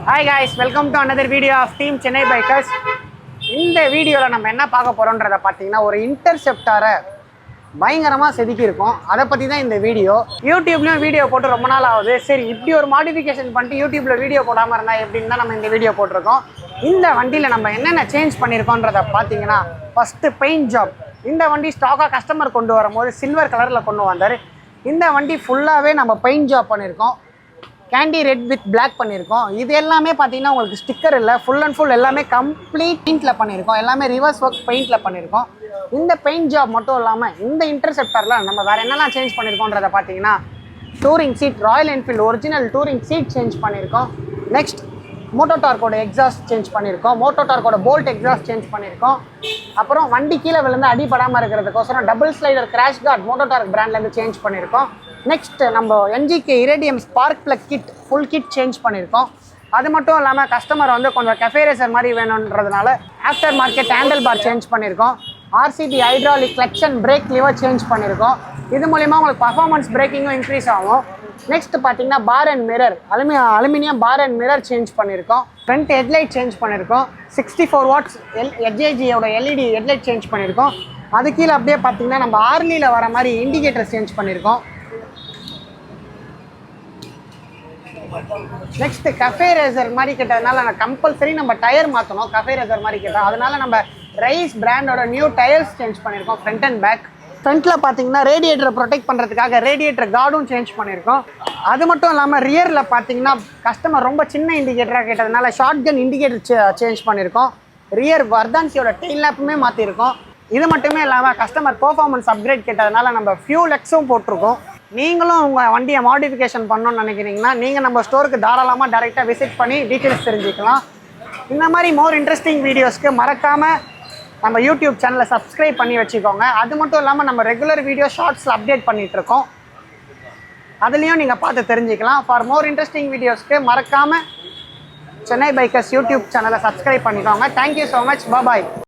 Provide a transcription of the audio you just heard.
Hi guys, welcome to another video of Team Chennai Bikers. இந்த வீடியோவில் நம்ம என்ன பார்க்க போகிறோன்றதை பார்த்தீங்கன்னா ஒரு இன்டர்செப்டாரை பயங்கரமாக செதுக்கியிருக்கோம். அதை பற்றி தான் இந்த வீடியோ. யூடியூப்லேயும் வீடியோ போட்டு ரொம்ப நாள் ஆகுது. சரி, இப்படி ஒரு மாடிஃபிகேஷன் பண்ணிட்டு யூடியூப்பில் வீடியோ போடாமல் இருந்தால் எப்படின்னு தான் நம்ம இந்த வீடியோ போட்டிருக்கோம். இந்த வண்டியில் நம்ம என்னென்ன சேஞ்ச் பண்ணியிருக்கோன்றதை பார்த்தீங்கன்னா, ஃபஸ்ட்டு பெயிண்ட் ஜாப். இந்த வண்டி ஸ்டாக்காக கஸ்டமர் கொண்டு வரும்போது சில்வர் கலரில் கொண்டு வந்தார். இந்த வண்டி ஃபுல்லாகவே நம்ம பெயிண்ட் ஜாப் பண்ணியிருக்கோம். கேண்டி ரெட் வித் பிளாக் பண்ணியிருக்கோம். இது எல்லாமே பார்த்தீங்கன்னா உங்களுக்கு ஸ்டிக்கர் இல்லை, ஃபுல் அண்ட் ஃபுல் எல்லாமே கம்ப்ளீட் பெயிண்டில் பண்ணியிருக்கோம். எல்லாமே ரிவர்ஸ் ஒர்க் பெயிண்டில் பண்ணியிருக்கோம். இந்த பெயிண்ட் ஜாப் மட்டும் இல்லாமல் இந்த இன்டர்செப்டரில் நம்ம வேறு என்னெல்லாம் சேஞ்ச் பண்ணியிருக்கோன்றதை பார்த்தீங்கன்னா, touring seat, Royal Enfield original touring seat change பண்ணியிருக்கோம். நெக்ஸ்ட் மோட்டோடார்க்கோட எக்ஸாஸ்ட் சேஞ்ச் பண்ணியிருக்கோம். மோட்டோடார்க்கோட போல்ட் எக்ஸாஸ்ட் சேஞ்ச் பண்ணியிருக்கோம். அப்புறம் வண்டி கீழே விழுந்து அடிபடாமல் இருக்கிறதுக்கோசரம் டபுள் ஸ்லைடர் கிராஷ் கார்ட் மோட்டோடார்க் பிராண்ட்லேருந்து சேஞ்ச் பண்ணியிருக்கோம். நெக்ஸ்ட் நம்ம NGK iridium spark plug kit full kit change பண்ணியிருக்கோம். அது மட்டும் இல்லாமல் கஸ்டமர் வந்து கொஞ்சம் கஃபே ரேசர் மாதிரி வேணுன்றதுனால aftermarket handlebar change பண்ணியிருக்கோம். RCB hydraulic clutch and brake lever change பண்ணியிருக்கோம். இது மூலிமா உங்களுக்கு பர்ஃபார்மன்ஸ் பிரேக்கிங்கும் இன்க்ரீஸ் ஆகும். நெக்ஸ்ட் பார்த்தீங்கன்னா bar and mirror, aluminium bar and mirror change பண்ணியிருக்கோம். ஃப்ரண்ட் ஹெட்லைட் சேஞ்ச் பண்ணியிருக்கோம். 64 வாட்ஸ் HIGயோட LED ஹெட்லைட் சேஞ்ச் பண்ணியிருக்கோம். அது கீழே அப்படியே பார்த்தீங்கன்னா நம்ம ஆர்லியில் வர மாதிரி இண்டிகேட்டர் சேஞ்ச் பண்ணியிருக்கோம். நெக்ஸ்ட் கஃபே ரேசர் மாதிரி கேட்டதுனால நான் கம்பல்சரி நம்ம டயர் மாற்றணும். கஃபே ரேசர் மாதிரி கேட்டோம், அதனால நம்ம ரைஸ் பிராண்டோட நியூ டயர்ஸ் சேஞ்ச் பண்ணியிருக்கோம் ஃப்ரண்ட் அண்ட் பேக். ஃப்ரண்ட்டில் பார்த்தீங்கன்னா ரேடியேட்டரை ப்ரொடெக்ட் பண்ணுறதுக்காக ரேடியேட்டர் கார்டும் சேஞ்ச் பண்ணியிருக்கோம். அது மட்டும் இல்லாமல் ரியரில் பார்த்தீங்கன்னா கஸ்டமர் ரொம்ப சின்ன இண்டிகேட்டராக கேட்டதுனால ஷார்ட் கன் இண்டிகேட்டர் சேஞ்ச் பண்ணியிருக்கோம். ரியர் வர்தான்சியோட டெயில் லேப்புமே மாற்றிருக்கோம். இது மட்டுமே இல்லாமல் கஸ்டமர் பெர்ஃபார்மன்ஸ் அப்கிரேட் கேட்டதுனால நம்ம ஃபியூல் எக்ஸும் போட்டிருக்கோம். நீங்களும் உங்கள் வண்டியை மாடிஃபிகேஷன் பண்ணணும்னு நினைக்கிறீங்கன்னா நீங்கள் நம்ம ஸ்டோருக்கு தாராளமாக டைரெக்டாக விசிட் பண்ணி டீட்டெயில்ஸ் தெரிஞ்சுக்கலாம். இந்த மாதிரி மோர் இன்ட்ரெஸ்டிங் வீடியோஸ்க்கு மறக்காமல் நம்ம யூடியூப் சேனலை சப்ஸ்கிரைப் பண்ணி வச்சுக்கோங்க. அது மட்டும் இல்லாமல் நம்ம ரெகுலர் வீடியோ ஷார்ட்ஸில் அப்டேட் பண்ணிகிட்ருக்கோம். அதுலேயும் நீங்கள் பார்த்து தெரிஞ்சுக்கலாம். ஃபார் மோர் இன்ட்ரெஸ்டிங் வீடியோஸ்க்கு மறக்காமல் சென்னை பைக்கர்ஸ் யூடியூப் சேனலை சப்ஸ்கிரைப் பண்ணிக்கோங்க. Thank you so much. பாய்.